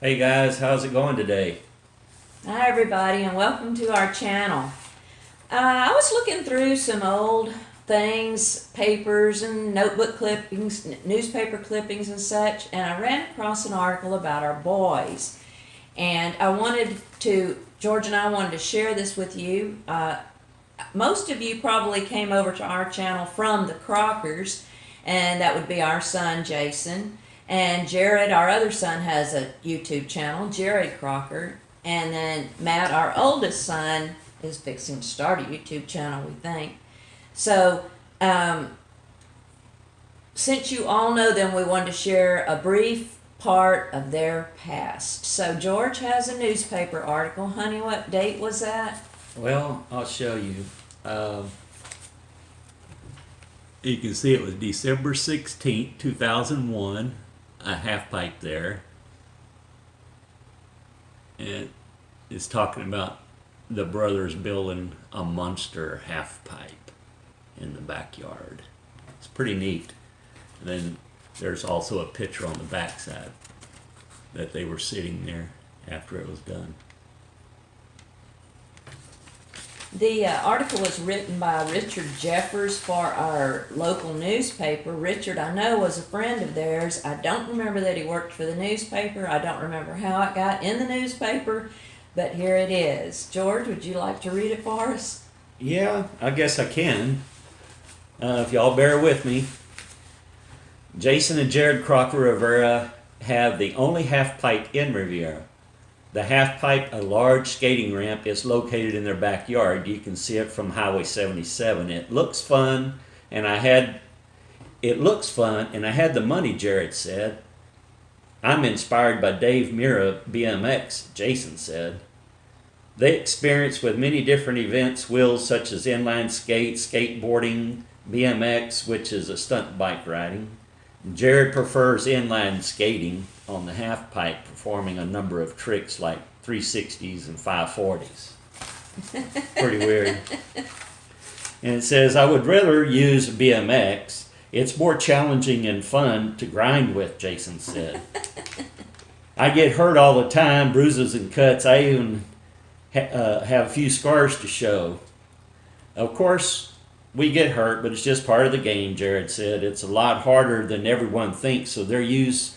Hey guys, how's it going today? Hi, everybody, and welcome to our channel. I was looking through some old things, papers and notebook clippings, newspaper clippings and such, and I ran across an article about our boys. And George and I wanted to share this with you. Most of you probably came over to our channel from the Crockers, and that would be our son, Jason. And Jared, our other son, has a YouTube channel, Jared Crocker. And then Matt, our oldest son, is fixing to start a YouTube channel, we think. So, since you all know them, we wanted to share a brief part of their past. So, George has a newspaper article. Honey, what date was that? Well, I'll show you. You can see it was December 16th, 2001, a half pipe there. And it's talking about the brothers building a monster half pipe in the backyard. It's pretty neat. And then there's also a picture on the backside that they were sitting there after it was done. The article was written by Richard Jeffers for our local newspaper. Richard, I know, was a friend of theirs. I don't remember that he worked for the newspaper. I don't remember how it got in the newspaper, but here it is. George, would you like to read it for us? Yeah, I guess I can. If y'all bear with me. Jason and Jared Crocker Rivera have the only half pipe in Riviera. The half pipe, a large skating ramp, is located in their backyard. You can see it from Highway 77. It looks fun, and I had the money, Jared said. I'm inspired by Dave Mira BMX, Jason said. They experience with many different events, wheels such as inline skates, skateboarding, BMX, which is a stunt bike riding. Jared prefers inline skating on the half pipe, performing a number of tricks like 360s and 540s. Pretty weird. And it says, I would rather use BMX. It's more challenging and fun to grind with, Jason said. I get hurt all the time, bruises and cuts. I even have a few scars to show. Of course, we get hurt, but it's just part of the game, Jared said. It's a lot harder than everyone thinks, so they use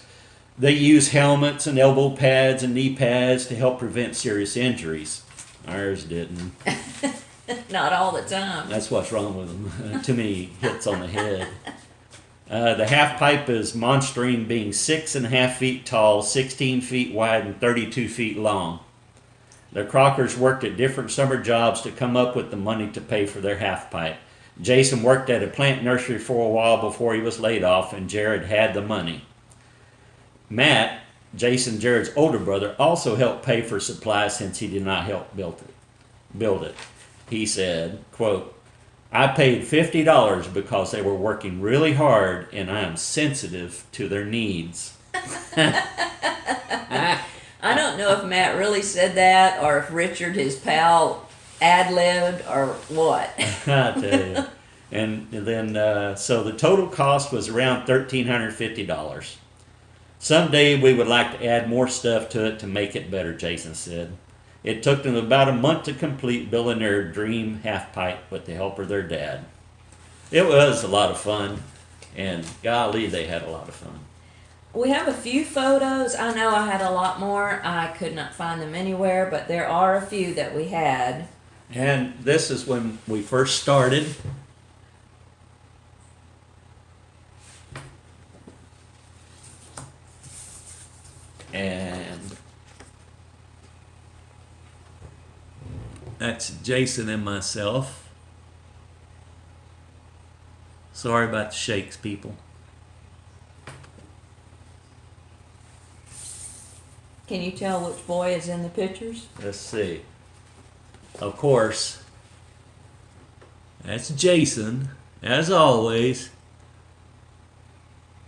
helmets and elbow pads and knee pads to help prevent serious injuries. Ours didn't. Not all the time. That's what's wrong with them. Too many hits on the head. The half pipe is monstrine, being 6.5 feet tall, 16 feet wide, and 32 feet long. The Crockers worked at different summer jobs to come up with the money to pay for their half pipe. Jason worked at a plant nursery for a while before he was laid off, and Jared had the money. Matt, Jason Jared's older brother, also helped pay for supplies since he did not help build it. He said, quote, I paid $50 because they were working really hard and I am sensitive to their needs. I don't know if Matt really said that or if Richard, his pal, ad-libbed or what. I tell you. And then, so the total cost was around $1,350. Someday we would like to add more stuff to it to make it better, Jason said. It took them about a month to complete building their dream half pipe with the help of their dad. It was a lot of fun, and golly, they had a lot of fun. We have a few photos. I know I had a lot more. I could not find them anywhere, but there are a few that we had. And this is when we first started. And that's Jason and myself. Sorry about the shakes, people. Can you tell which boy is in the pictures? Let's see. Of course, that's Jason, as always,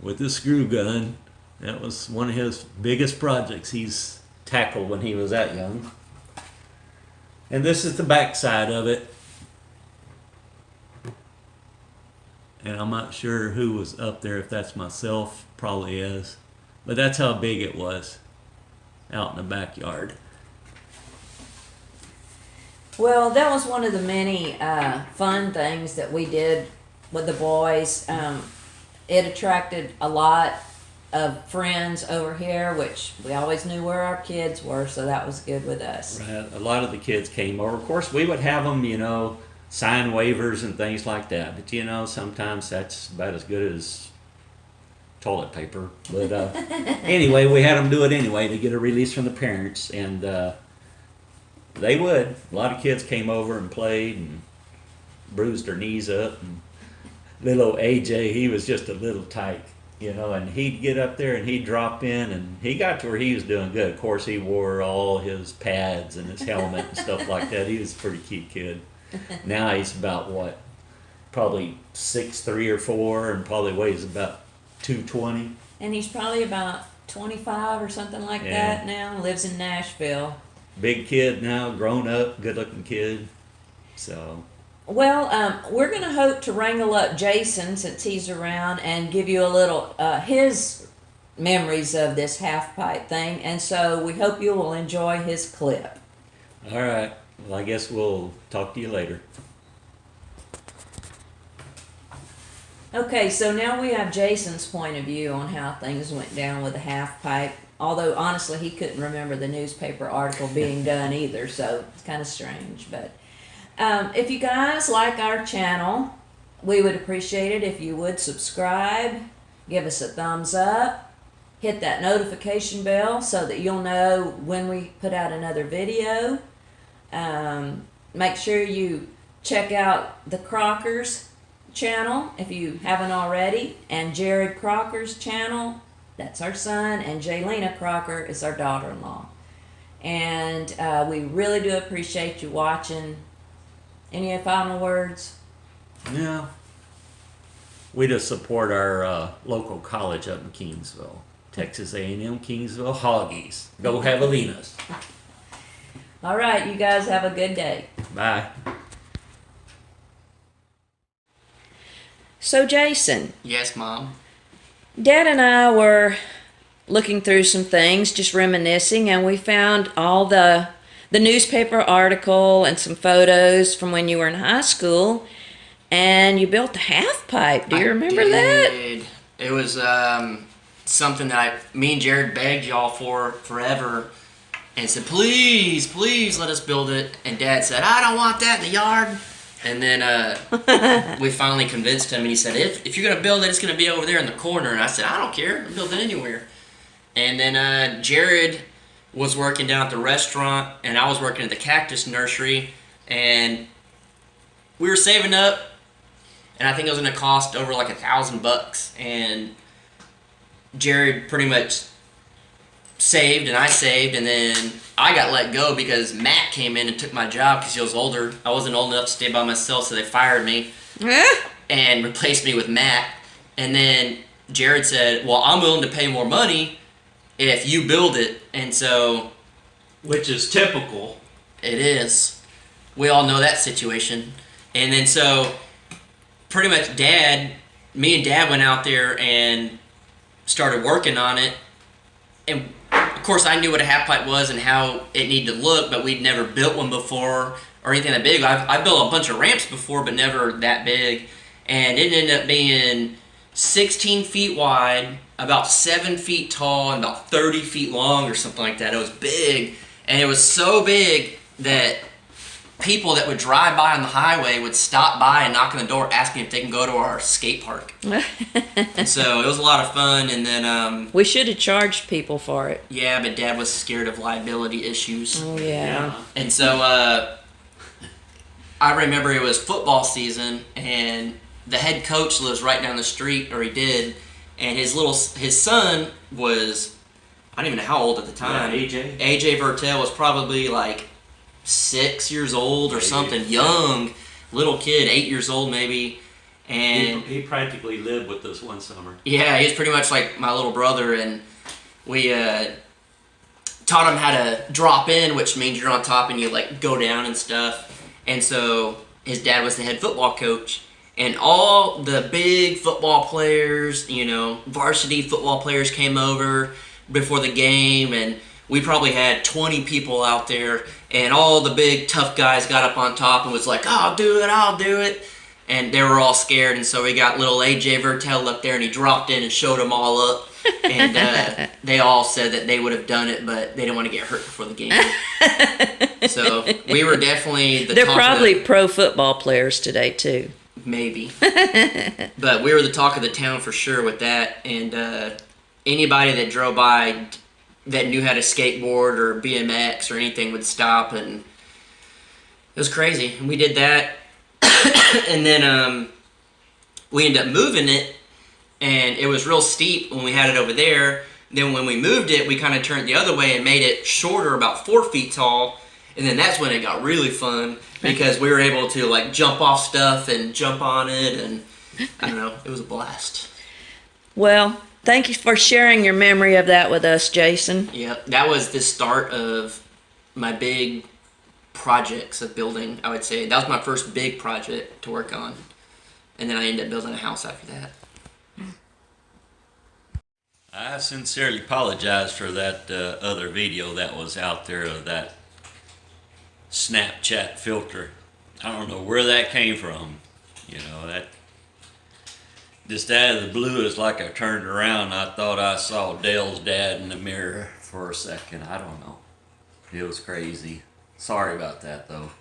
with the screw gun. That was one of his biggest projects he's tackled when he was that young. And this is the back side of it. And I'm not sure who was up there, if that's myself, probably is. But that's how big it was. out in the backyard. Well, that was one of the many fun things that we did with the boys. It attracted a lot of friends over here, which we always knew where our kids were, so that was good with us. Right. A lot of the kids came over. Of course, we would have them, sign waivers and things like that. But, sometimes that's about as good as toilet paper. But anyway, we had them do it anyway to get a release from the parents. And they would. A lot of kids came over and played and bruised their knees up. And little AJ, he was just a little tyke. And he'd get up there and he'd drop in, and he got to where he was doing good. Of course, he wore all his pads and his helmet and stuff like that. He was a pretty cute kid. Now he's about probably 6'3" or 4", and probably weighs about 220. And he's probably about 25 or something like Yeah. that now. Lives in Nashville. Big kid now, grown up, good looking kid. So. Well, we're going to hope to wrangle up Jason since he's around and give you a little his memories of this half-pipe thing. And so we hope you will enjoy his clip. All right. Well, I guess we'll talk to you later. Okay, so now we have Jason's point of view on how things went down with the half-pipe. Although, honestly, he couldn't remember the newspaper article being done either, so it's kind of strange. But if you guys like our channel, we would appreciate it if you would subscribe, give us a thumbs up, hit that notification bell so that you'll know when we put out another video. Make sure you check out the Crocker's channel if you haven't already, and Jared Crocker's channel. That's our son, and Jaylena Crocker is our daughter-in-law. And we really do appreciate you watching. Any final words? Yeah. We just support our local college up in Kingsville. Texas A&M Kingsville Hoggies. Go Javelinas. All right, you guys have a good day. Bye. So, Jason. Yes, Mom. Dad and I were looking through some things, just reminiscing, and we found all the newspaper article and some photos from when you were in high school, and you built a half pipe. Do you remember that? It was something that me and Jared begged y'all for forever and said, please, please let us build it. And Dad said, I don't want that in the yard. And then we finally convinced him, and he said, if you're going to build it, it's going to be over there in the corner. And I said, I don't care. I'll build it anywhere. And then Jared was working down at the restaurant, and I was working at the cactus nursery, and we were saving up, and I think it was going to cost over like $1,000. And Jared pretty much saved, and I saved, and then I got let go because Matt came in and took my job because he was older. I wasn't old enough to stay by myself, so they fired me and replaced me with Matt. And then Jared said, well, I'm willing to pay more money if you build it. And so, Which is typical. it is. We all know that situation. And then so, pretty much me and Dad went out there and started working on it. And of course I knew what a half pipe was and how it needed to look, but we'd never built one before or anything that big. I've built a bunch of ramps before, but never that big. And it ended up being 16 feet wide, about 7 feet tall, and about 30 feet long or something like that. It was big. And it was so big that people that would drive by on the highway would stop by and knock on the door asking if they can go to our skate park. And so it was a lot of fun. And then We should have charged people for it. yeah, but Dad was scared of liability issues. Oh, yeah. And so I remember it was football season, and the head coach lives right down the street, or he did, and his son was, I don't even know how old at the time. AJ. AJ Vertel was probably like 6 years old or something, young little kid, 8 years old maybe. And He practically lived with us one summer. yeah, he was pretty much like my little brother, and we taught him how to drop in, which means you're on top and you like go down and stuff. And so his dad was the head football coach, and all the big football players, varsity football players came over before the game, and we probably had 20 people out there, and all the big tough guys got up on top and was like, I'll do it. And they were all scared, and so we got little AJ Vertel up there, and he dropped in and showed them all up. And they all said that they would have done it, but they didn't want to get hurt before the game. So we were definitely the They're talk probably of pro football players today, too. maybe. But we were the talk of the town for sure with that. And anybody that drove by that knew how to skateboard or BMX or anything would stop, and it was crazy. And we did that. And then we ended up moving it, and it was real steep when we had it over there. Then when we moved it, we kind of turned the other way and made it shorter, about 4 feet tall. And then that's when it got really fun, because we were able to like jump off stuff and jump on it, and I don't know, it was a blast. Well, thank you for sharing your memory of that with us, Jason. Yep, that was the start of my big projects of building, I would say. That was my first big project to work on. And then I ended up building a house after that. I sincerely apologize for that other video that was out there of that Snapchat filter. I don't know where that came from. You know, that just out of the blue, it's like I turned around and I thought I saw Dale's dad in the mirror for a second. I don't know. It was crazy. Sorry about that, though.